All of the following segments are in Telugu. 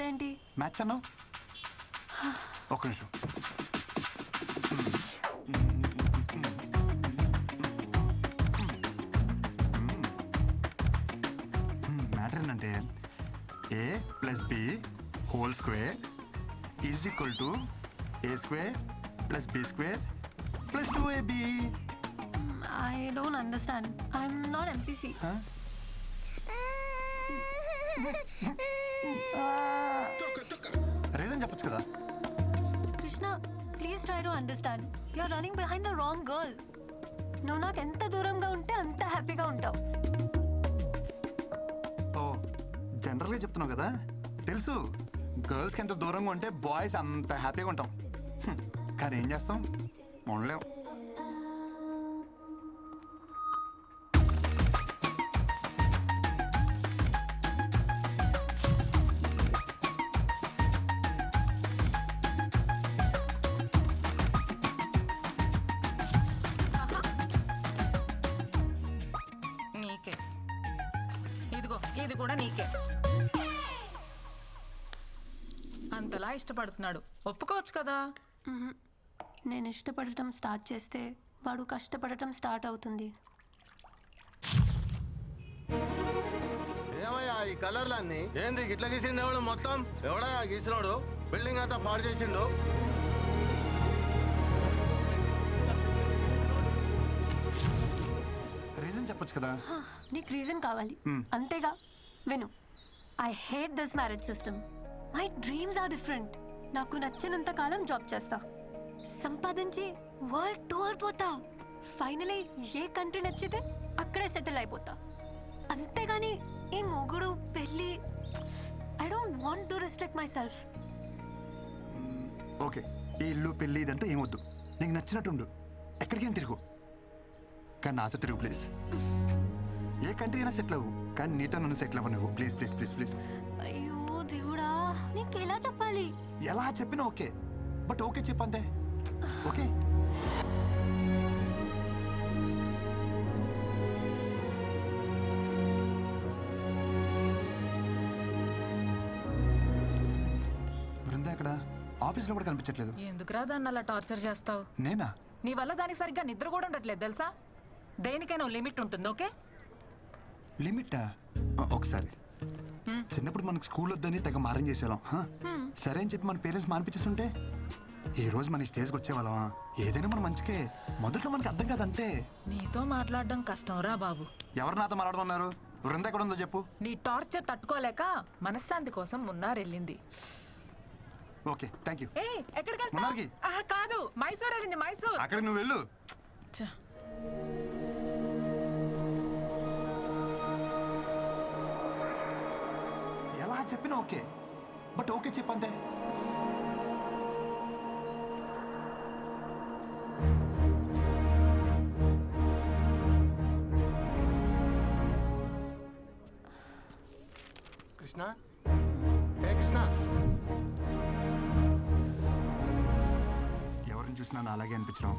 ఇక్కడేంటి? మ్యాథ్స్ అన్నావు. ఒక్క నిమిషం. మ్యాటర్ ఏంటంటే A plus B whole square is equal to A square plus B square plus 2ab. I don't understand. I'm not MPC. Reason చెప్పొచ్చు కదా. Krishna, please try to understand. You are running behind the wrong girl. నువ్వు నాకు ఎంత దూరంగా ఉంటే అంత హ్యాపీగా ఉంటావు. ఓ జనరల్గా చెప్తున్నావు కదా. తెలుసు గర్ల్స్కి ఎంత దూరంగా ఉంటే బాయ్స్ అంత హ్యాపీగా ఉంటాం. కానీ ఏం చేస్తాం, ఉండలేం. నీకే ఇదిగో, ఇది కూడా నీకే. అంతలా ఇష్టపడుతున్నాడు, ఒప్పుకోవచ్చు కదా. నేను ఇష్టపడటం స్టార్ట్ చేస్తే వాడు కష్టపడటం స్టార్ట్ అవుతుంది. ఏమయ్యా ఈ కలర్లన్నీ ఏంది ఇట్లా గీసిండు? ఎవడు మొత్తం ఎవడా గీసినోడు? బిల్డింగ్ అంతా పాడు చేసిండు. రీజన్ చెప్పొచ్చు కదా. నీకు రీజన్ కావాలి అంతేగా. విను, I hate this marriage system. My dreams are different. నాకు నచ్చినంత కాలం జాబ్ చేస్తా, సంపాదించి వరల్డ్ టూర్ పోతా, ఫైనలీ ఏ కంట్రీ నచ్చితే అక్కడే సెటిల్ అయిపోతా. అంతేగాని ఈ మొగుడు పెళ్ళి, I don't want to restrict myself. Okay, ఈ ఇల్లు పెళ్ళి ఇదంతా ఏమొద్దు. నీకు నచ్చినట్టుండు, ఎక్కడికేం తిరుగు. కానీ నాతో తిరుగు ప్లీజ్. ఏ కంట్రీ అయినా సెటిల్ అవ్వు, కానీ నీతో నన్ను సెటిల్ అవ్వ నువ్వు. Please please please please. అయ్యో దేవుడా, నీకు ఎలా చెప్పాలి? ఎలా చెప్పినా ఓకే, బట్ ఓకే చెప్పంతే. ఓకే బృందా ఎక్కడ? ఆఫీస్లో కూడా కనిపించట్లేదు. ఎందుకురా దాన్ని అలా టార్చర్ చేస్తావు? నేనా? నీ వల్ల దానికి సరిగ్గా నిద్ర కూడా ఉండట్లేదు తెలుసా. దేనికైనా లిమిట్ ఉంటుంది. ఓకే, లిమిటా? ఒకసారి చిన్నప్పుడు మనకు స్కూల్ వద్దని తెగ మారం చేసేవాళ్ళం. సరే అని చెప్పి మన పేరెంట్స్ మానిపించేస్తుంటే ఈ రోజు మన స్టేజ్కి వచ్చేవాళ్ళమా? ఏదైనా మన మంచికే. మొదట్లో మనకి అర్థం కాదంటే. నీతో మాట్లాడడం కష్టం రా బాబు. ఎవరు నాతో మాట్లాడుతున్నారు? బృందా ఎక్కడ ఉందో చెప్పు. నీ టార్చర్ తట్టుకోలేక మనశ్శాంతి కోసం మున్నారెళ్ళింది. Okay thank you. ఎక్కడికి మున్నార్కి? కాదు, మైసూర్ వెళ్ళింది. మైసూర్. అక్కడికి నువ్వు వెళ్ళు. ఎలా చెప్పినా ఓకే, బట్ ఓకే చెప్పంతే. కృష్ణ, ఏ కృష్ణ, ఎవరిని చూసినా నా అలాగే అనిపించడం,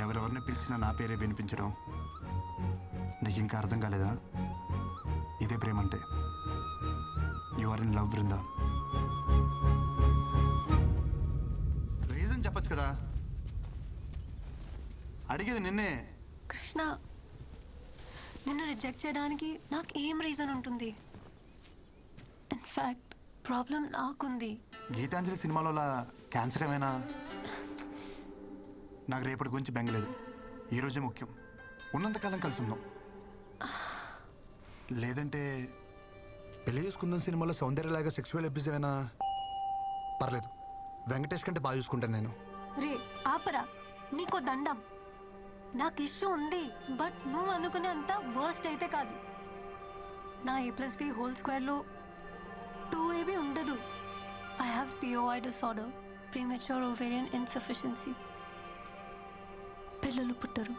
ఎవరెవరిని పిలిచినా నా పేరే వినిపించడం. నీకు ఇంకా అర్థం కాలేదా? ఇదే ప్రేమ అంటే. You are in love Brinda. Reason చెప్పచ్చు కదా. అడిగేది నిన్నే. కృష్ణ, నిన్ను రిజెక్ట్ చేయడానికి నాకు ఏం రీజన్ ఉంటుంది? ఇన్ఫ్యాక్ట్ ప్రాబ్లం నాకుంది. గీతాంజలి సినిమాలో క్యాన్సర్ ఏమైనా? నాకు రేపటి గురించి బెంగలేదు. ఈరోజే ముఖ్యం. ఉన్నంతకాలం కలిసి ఉందాం. లేదంటే పెళ్లి చేసుకుందాం సినిమాలో సౌందర్యలాగా సెక్సువల్ అబ్యూస్ ఏమైనా? పర్లేదు, వెంకటేష్ కంటే బాగా చూసుకుంటాను నేను. రే ఆపరా, నీకో దండం. నాకు ఇష్యూ ఉంది, బట్ నువ్వు అనుకునే అంత వర్స్ట్ అయితే కాదు. నా A+B హోల్ స్క్వేర్లో 2AB ఉండదు. I have POI disorder, premature ovarian insufficiency. పిల్లలు పుట్టరు.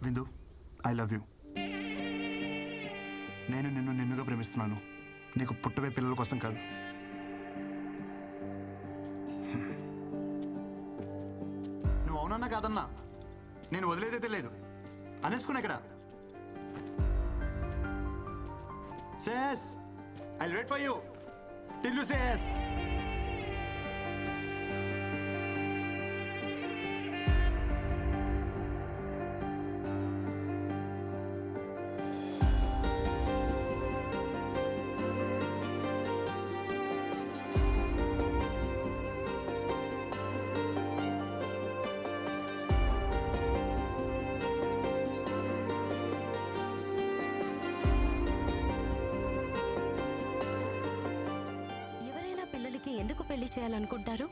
విందు, ఐ లవ్ యూ. నేను నిన్నుగా ప్రేమిస్తున్నాను. నీకు పుట్టవే పిల్లల కోసం కాదు. నువ్వు అవునన్నా కాదన్నా నేను వదిలేదైతే లేదు. అనేసుకున్నా ఇక్కడ. Says I wait for you till you says. ఎవరైనా పిల్లలకి ఎందుకు పెళ్లి చేయాలనుకుంటారు?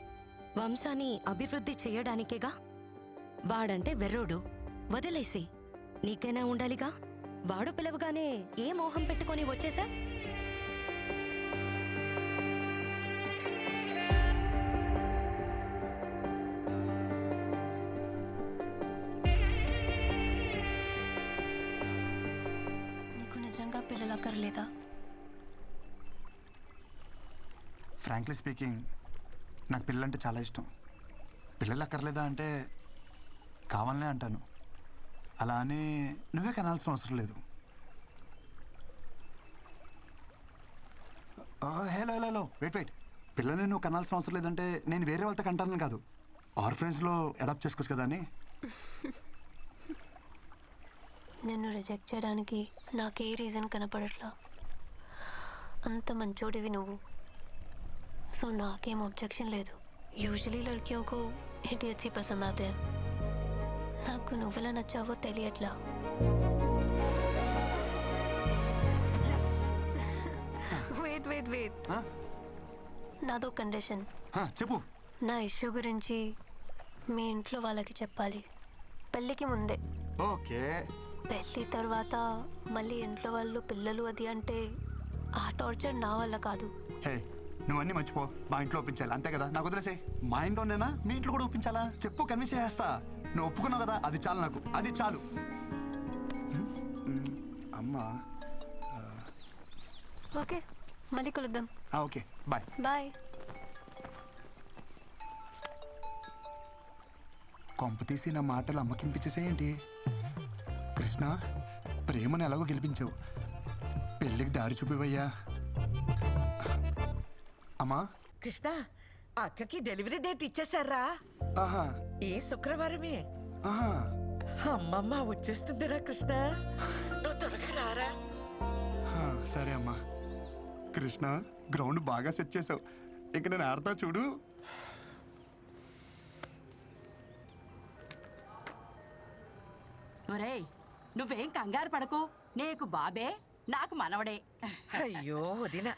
వంశాన్ని అభివృద్ధి చేయడానికేగా. వాడంటే వెర్రోడు, వదిలేసి నీకైనా ఉండాలిగా. వాడు పిలవగానే ఏ మోహం పెట్టుకొని వచ్చేసా? నీకు నిజంగా పిల్లలు అక్కర్లేదా? ఫ్రాంక్లీ స్పీకింగ్, నాకు పిల్లలంటే చాలా ఇష్టం. పిల్లలు అక్కర్లేదా అంటే కావాలనే అంటాను. అలా అని నువ్వే కనాల్సిన అవసరం లేదు. Hello hello hello wait wait. పిల్లల్ని నువ్వు కనాల్సిన అవసరం లేదంటే నేను వేరే వాళ్ళతో కంటాను కాదు, ఆర్ఫరెన్స్లో అడాప్ట్ చేసుకోవచ్చు కదా అని. నిన్ను రిజెక్ట్ చేయడానికి నాకే రీజన్ కనపడట్లా. అంత మంచోడివి నువ్వు, సో నాకేం ऑब्जेक्शन లేదు. యూజువలీ लड़कियों को इडियट्स ही पसंद आते हैं. నాకు నువ్వెలా నచ్చావో తెలియట్లా. వెయిట్ వెయిట్ వెయిట్, నాదో కండిషన్. చెప్పు. నా ఇష్యూ గురించి మీ ఇంట్లో వాళ్ళకి చెప్పాలి, పెళ్ళికి ముందే. ఓకే. పెళ్ళి తర్వాత మళ్ళీ ఇంట్లో వాళ్ళు పిల్లలు అది అంటే ఆ టార్చర్ నా వల్ల కాదు. హే, నువ్వన్నీ మర్చిపో. మా ఇంట్లో ఒప్పించాలి అంతే కదా, నాకు వదిలేసే. మా ఇంట్లోనేనా మీ ఇంట్లో కూడా ఒప్పించాలా? చెప్పు, కన్విన్స్ చేస్తా. నువ్వు ఒప్పుకున్నావు కదా, అది చాలు నాకు, అది చాలు. అమ్మా ఓకే, మళ్ళీ కలుద్దాం. Okay bye. బాయ్. కొంప తీసి నా మాటలు అమ్మకింపించేసేయండి. కృష్ణ, ప్రేమను ఎలాగో గెలిపించావు, పెళ్ళికి దారి చూపివయ్యా. అమ్మా. కృష్ణ, అక్కకి డెలివరీ డేట్ ఇచ్చేసారా? ఆహా. ఈ శుక్రవారమే. ఆహా. అమ్మమ్మ వచ్చేస్తుందిరా కృష్ణ, నువ్వు త్వరగా రారా. సరే అమ్మా. కృష్ణ, గ్రౌండ్ బాగా సెట్ చేసావు, ఇక నేను ఆడతా చూడు. ఒరేయ్, నువ్వేం కంగారు పడకు. నీకు బాబే, నాకు మనవడే. అయ్యో వదిన,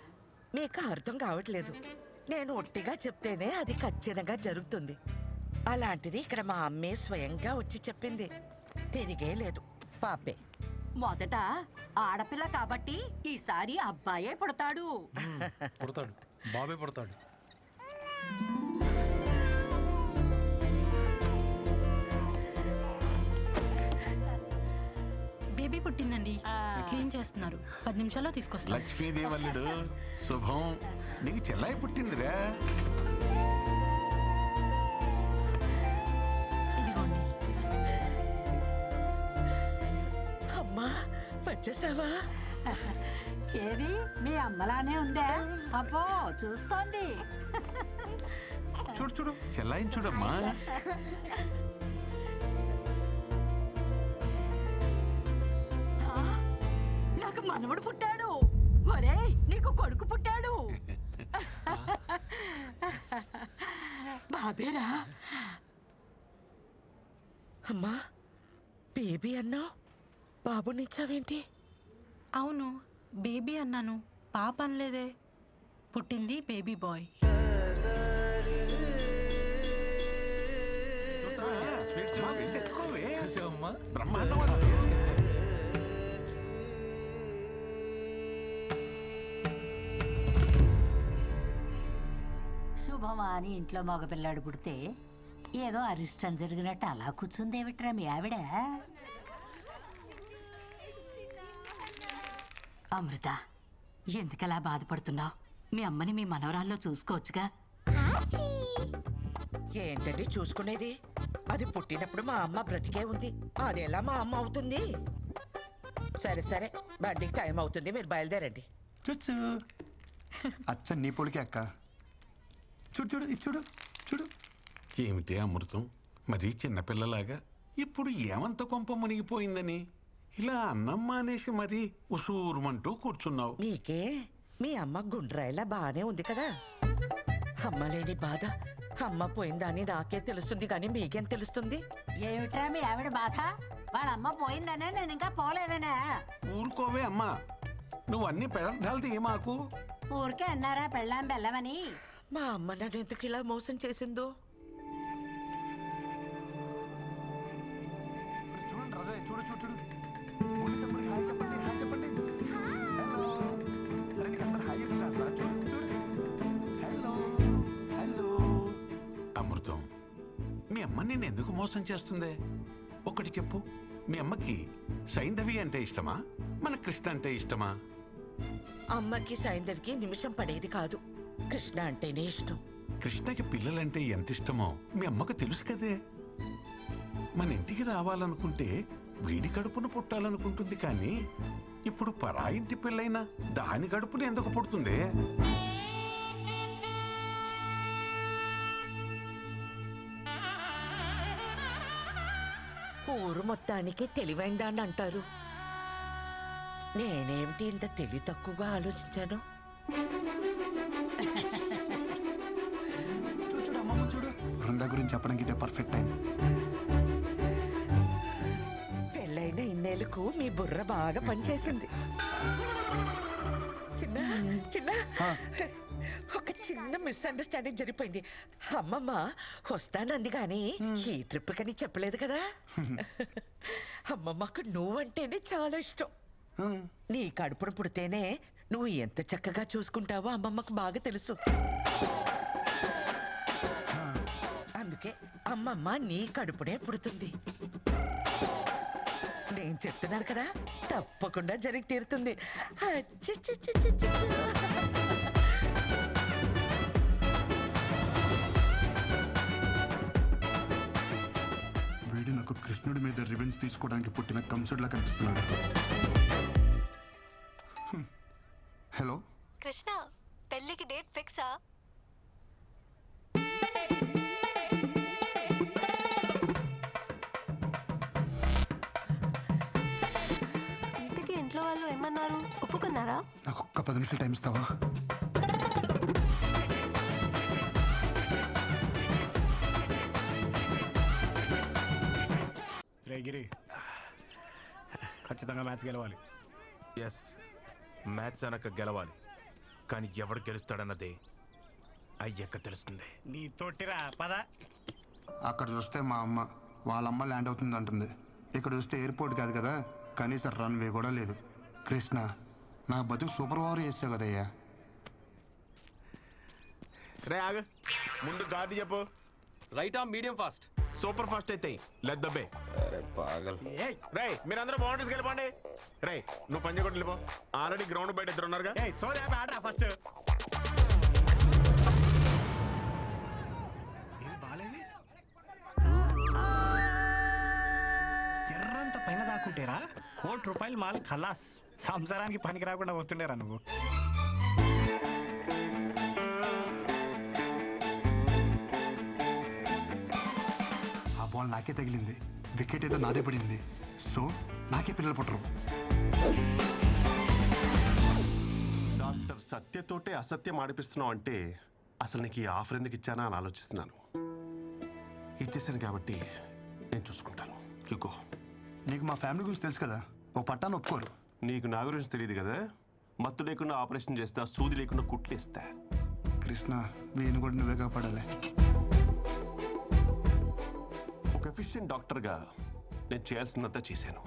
మీకు అర్థం కావట్లేదు. నేను ఒట్టిగా చెప్తేనే అది ఖచ్చితంగా జరుగుతుంది. అలాంటిది ఇక్కడ మా అమ్మే స్వయంగా వచ్చి చెప్పింది. తిరిగే లేదు, పాపే. మొదట ఆడపిల్ల కాబట్టి ఈసారి అబ్బాయే పుడతాడు. పుడతాడు, బాబే పుడతాడు. బేబీ పుట్టిందండి, క్లీన్ చేస్తున్నారు. 10 నిమిషాల్లో తీసుకొస్తా. లక్ష్మీదేవల్లుడు శుభం, నీకు చెల్లాయి పుట్టిందిరా. ఇదిగోండి. అమ్మా, వచ్చేసావా? ఏది మీ అమ్మలానే ఉందా? అబ్బో, చూస్తోంది. చూడు చూడు, చెల్లాయిని చూడమ్మా. నాకు మనవడు పుట్టాడు. ఒరేయ్, నీకు కొడుకు పుట్టాడు. బాబేరా. అమ్మా, బేబీ అన్నావు, బాబునిచ్చావేంటి? అవును, బేబీ అన్నాను, పాప అనలేదే. పుట్టింది బేబీ బాయ్. చూసావమ్మా, బ్రహ్మాండం. శుభమా అని ఇంట్లో మగపిల్లాడు పుడితే ఏదో అరిష్టం జరిగినట్టు అలా కూర్చుందేమిట్రా మీ ఆవిడ? అమృత, ఎందుకలా బాధపడుతున్నావు? మీ అమ్మని మీ మనవరాల్లో చూసుకోవచ్చుగా. ఏంటండి చూసుకునేది? అది పుట్టినప్పుడు మా అమ్మ బ్రతికే ఉంది, అది ఎలా మా అమ్మ అవుతుంది? సరే సరే, బండికి టైం అవుతుంది, మీరు బయలుదేరండి. చుచ్చు అచ్చ నీ పొలికే అక్క. చూడు చూడు ఇది చూడు చూడు. ఏమిటి అమృతం, మరీ చిన్నపిల్లలాగా ఇప్పుడు ఏమంత కొంప మునిగిపోయిందని ఇలా అన్నం మానేసి మరీ ఉసూరుమంటూ కూర్చున్నావు. మీకే మీ అమ్మ గుండ్రాయిలా బానే ఉంది కదా. అమ్మ లేని బాధ అమ్మ పోయిందని నాకే తెలుస్తుంది కానీ మీకేం తెలుస్తుంది? ఏమిట్రా మీ ఆవిడ బాధ? వాళ్ళ అమ్మ పోయిందనే, నేను ఇంకా పోలేదనే. ఊరుకోవే అమ్మా, నువ్వు అన్ని పదార్థాలు తీయమాకు. ఊరికే అన్నారా పెళ్ళాం బెల్లమని. మా అమ్మ నన్ను ఎందుకు ఇలా మోసం చేసిందో. చూడండి రే, చూడు చూడు చూడు. బుల్లి తమ్ముడికి హాయ్ చెప్పండి, హాయ్ చెప్పండి. హలో. అరే నీకు అందరు హాయ్ చెప్తారా? చూడు చూడు. Hello hello. అమృతం, మీ అమ్మ నిన్ను ఎందుకు మోసం చేస్తుందే? ఒకటి చెప్పు, మీ అమ్మకి సైంధవి అంటే ఇష్టమా, మన కృష్ణ అంటే ఇష్టమా? అమ్మకి సైంధవికి నిమిషం పడేది కాదు. కృష్ణ అంటేనే ఇష్టం. కృష్ణకి పిల్లలంటే ఎంత ఇష్టమో మీ అమ్మకు తెలుసు కదే. మన ఇంటికి రావాలనుకుంటే వీడి కడుపును పుట్టాలనుకుంటుంది, కానీ ఇప్పుడు పరాయింటి పిల్లైనా దాని కడుపును ఎందుకు పుడుతుందే? ఊరు మొత్తానికి తెలివైందాన్ని అంటారు. నేనేమిటి ఇంత తెలివి తక్కువగా ఆలోచించాను? చూడు చూడు అమ్మమ్మ చూడు. బృందా గురించి చెప్పడానికి ఇదే పర్ఫెక్ట్ టైం. పెళ్ళైన ఇన్నేళ్లకు మీ బుర్ర బాగా పనిచేసింది. చిన్న చిన్న ఒక చిన్న మిస్అండర్స్టాండింగ్ జరిగిపోయింది. అమ్మమ్మ వస్తానంది కానీ ఈ ట్రిప్ కని చెప్పలేదు కదా. అమ్మమ్మకు నువ్వంటేనే చాలా ఇష్టం. నీ కడుపును పుడితేనే నువ్వు ఎంత చక్కగా చూసుకుంటావో అమ్మమ్మకు బాగా తెలుసు. అందుకే అమ్మమ్మ నీ కడుపునే పుడుతుంది. నేను చెప్తున్నాను కదా, తప్పకుండా జరిగి తీరుతుంది. వీడు నాకు కృష్ణుడి మీద రివెంజ్ తీసుకోవడానికి పుట్టిన కంసుడిలా కనిపిస్తున్నాడు. హలో కృష్ణ, పెళ్ళికి డేట్ ఫిక్సా? ఇంతకీ ఇంట్లో వాళ్ళు ఏమన్నారు? ఒప్పుకున్నారా? నాకు ఒక్క 10 నిమిషాలు టైం ఇస్తావా? రే గిరి, ఖచ్చితంగా మ్యాచ్ గెలవాలి. ఎస్, మ్యాచ్ అనక గెలవాలి. కానీ ఎవడు గెలుస్తాడన్నదే అయ్యక్క తెలుస్తుంది. నీ తోటిరా పద. అక్కడ చూస్తే మా అమ్మ వాళ్ళ అమ్మ ల్యాండ్ అవుతుంది అంటుంది. ఇక్కడ చూస్తే ఎయిర్పోర్ట్ కాదు కదా, కనీసం రన్వే కూడా లేదు. కృష్ణ, నా బతుకు సూపర్ ఓవర్ చేస్తావు కదయ్యా. రే ఆగ, ముందు గార్డు చెప్పు. Right arm medium fast. Super fast అయితే లెట్ ద బే. రే మీరందరూ బౌండరీస్కి వెళ్ళిపోండి. రే నువ్వు పంజాగుట్ట వెళ్ళిపో. ఆల్రెడీ గ్రౌండ్ బయట ఇద్దరు ఉన్నారుగా. ఫస్ట్ ఇది బాలేదు. ఎర్రంత పైన దాక్కుంటేరా ₹1,00,00,000 మాల్ ఖలాస్. సంసారానికి పనికి రాకుండా పోతుండేరా నువ్వు. ఆ బాల్ నాకే తగిలింది, వికెట్ ఏదో నాదే పడింది. సో నాకే పిల్లలు పుట్టరు. డాక్టర్ సత్యతోటే అసత్యం ఆడిపిస్తున్నావు అంటే అసలు నీకు ఈ ఆఫర్ ఎందుకు ఇచ్చానా అని ఆలోచిస్తున్నాను. ఇచ్చేసాను కాబట్టి నేను చూసుకుంటాను. యుగో, నీకు మా ఫ్యామిలీ గురించి తెలుసు కదా, ఓ పట్టాన్ని ఒప్పుకోరు. నీకు నా గురించి తెలియదు కదా. మత్తు లేకుండా ఆపరేషన్ చేస్తా, సూది లేకుండా కుట్లు ఇస్తా. కృష్ణ, వీని కూడా నువ్వే కాపాడాలి. ఒక ఎఫిషియెంట్ డాక్టర్గా నేను చేయాల్సినంత చేశాను.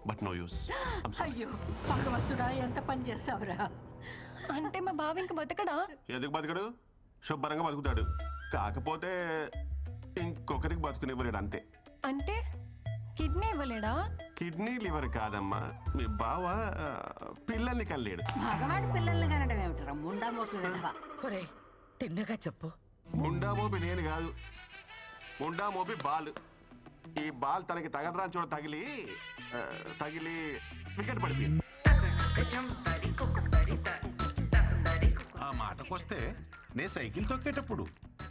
But no use. అయ్యో భగవంతుడా, ఎంత పని చేస్తావురా. అంటే మా బావ ఇంక బతకడా? ఎందుకు బతకడు? శుభ్రంగా బతుకుతాడు. కాకపోతే ఇంకొకరికి బతుకునివ్వలేడు అంతే. అంటే కిడ్నీ ఇవ్వలేడా? కిడ్నీ లివర్ కాదమ్మా, మీ బావ పిల్లల్ని కనలేడు. మగవాడి పిల్లల్ని కనడం ఏమిటరా ముండా మోట్లు విధవా. ఒరే తిన్నగా చెప్పు. ముండా మోపి నేను కాదు, ముండా మోపి బాల్. ఈ బాల్ తనకి తగలరాని చోట తగిలి వికెట్ పడిపోయింది. వస్తే నేను సైకిల్ తొక్కేటప్పుడు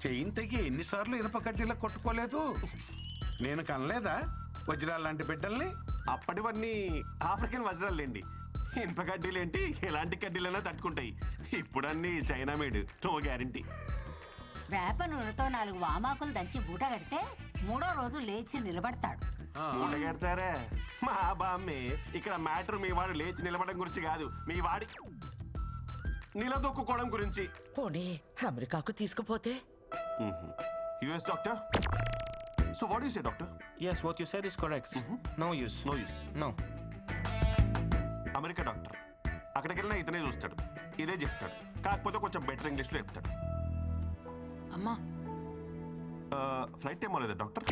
చెయ్యిని తెగి ఎన్నిసార్లు ఇనప కడ్డీలా కొట్టుకోలేదు. నేను కనలేదా వజ్రాలు లాంటి బిడ్డల్ని? అప్పటివన్నీ ఆఫ్రికన్ వజ్రాలేండి. ఇనుప కడ్డీలేంటి, ఎలాంటి కడ్డీలైనా తట్టుకుంటాయి. ఇప్పుడన్నీ చైనా మేడ్, నో గ్యారంటీ. వేప నూనెతో 4 వామాకులు దంచి బూట కడితే 3వ రోజు లేచి నిలబడతాడు. మూట కడతారా? మా బామ్మే, ఇక్కడ మ్యాటర్ మీ వాడు లేచి నిలబడడం గురించి కాదు, మీ వాడి నిలదొక్కుకోవడం గురించి. పోనీ అమెరికాకు తీసుకుపోతే? US doctor. So what you say doctor? Yes, what you said is correct. No use. No use. No. America doctor, అక్కడికి వెళ్ళినా ఇతనే చూస్తాడు, ఇదే చెప్తాడు. కాకపోతే కొంచెం బెటర్ ఇంగ్లీష్లో చెప్తాడు. అమ్మా ఫ్లైట్ టైం అవ్వలేదా డాక్టర్?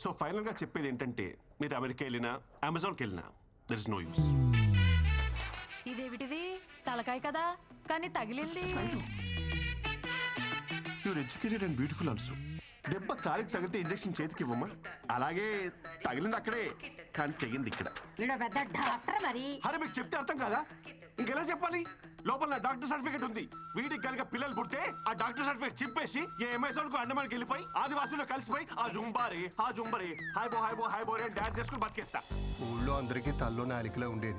సో ఫైనల్గా చెప్పేది ఏంటంటే, మీరు అమెరికా వెళ్ళినా అమెజాన్కి వెళ్ళినా దర్ ఇస్ నో యూస్. ఇదేమిటిది తలకాయ కదా, కానీ తగిలింది. You're educated and beautiful also. దెబ్బ కాలికి తగిలితే ఇంజెక్షన్ చేతికి ఇవ్వమ్మా. అలాగే తగిలింది అక్కడే, కానీ తెగింది ఇక్కడ. వీడు పెద్ద డాక్టర్ మరి. అరే మీకు చెప్తే అర్థం కాదా? ఇంకెలా చెప్పాలి? లోపల నా డాక్టర్ సర్టిఫికేట్ ఉంది. వీడికి కనుక పిల్లలు పుడితే ఆ డాక్టర్ సర్టిఫికేట్ చింపేసి ఏ అమెజాన్ కు అండమానికి వెళ్ళిపోయి ఆదివాసుల్లో కలిసిపోయి ఆ జుంబారే హాయ్ బో హాయ్ బో హాయ్ బో రే డాన్స్ చేసుకుని బతికేస్తా. ఊళ్ళో అందరికీ తల్లో నాలికలో ఉండేది.